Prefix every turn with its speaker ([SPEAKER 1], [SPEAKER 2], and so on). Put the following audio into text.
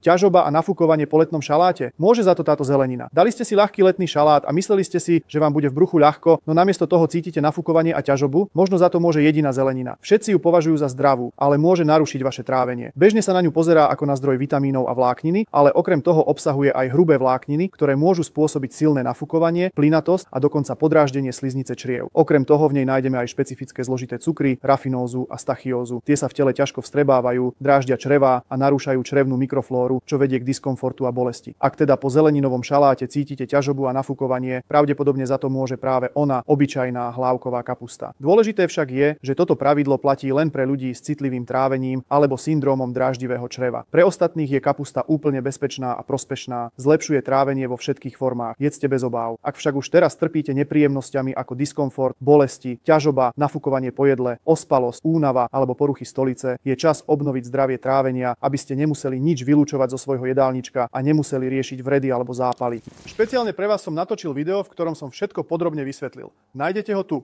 [SPEAKER 1] ťažoba a nafukovanie po letnom šaláte? Môže za to táto zelenina. Dali ste si ľahký letný šalát a mysleli ste si, že vám bude v bruchu ľahko, no namiesto toho cítite nafukovanie a ťažobu? Možno za to môže jediná zelenina. Všetci ju považujú za zdravú, ale môže narušiť vaše trávenie. Bežne sa na ňu pozerá ako na zdroj vitamínov a vlákniny, ale okrem toho obsahuje aj hrubé vlákniny, ktoré môžu spôsobiť silné nafukovanie, plynatosť a dokonca podráždenie sliznice čriev. Okrem toho v nej nájdeme aj špecifické zložité cukry, rafinózu a stachiózu. Tie sa v tele ťažko vstrebávajú, dráždia črevá a narúšajú črevnú mikroflóru, čo vedie k diskomfortu a bolesti. Ak teda po zeleninovom šaláte cítite ťažobu a nafukovanie, pravdepodobne za to môže práve ona, obyčajná hlávková kapusta. Dôležité však je, že toto pravidlo platí len pre ľudí s citlivým trávením alebo syndrómom dráždivého čreva. Pre ostatných je kapusta úplne bezpečná a prospešná, zlepšuje trávenie vo všetkých formách. Jedzte bez obáv. Ak však už teraz trpíte nepríjemnosťami ako diskomfort, bolesti, ťažoba, nafukovanie po jedle, ospalosť, únava alebo poruchy stolice, je čas obnoviť zdravie trávenia, aby ste nemuseli nič vylúčovať zo svojho jedálnička a nemuseli riešiť vredy alebo zápaly. Špeciálne pre vás som natočil video, v ktorom som všetko podrobne vysvetlil. Nájdete ho tu.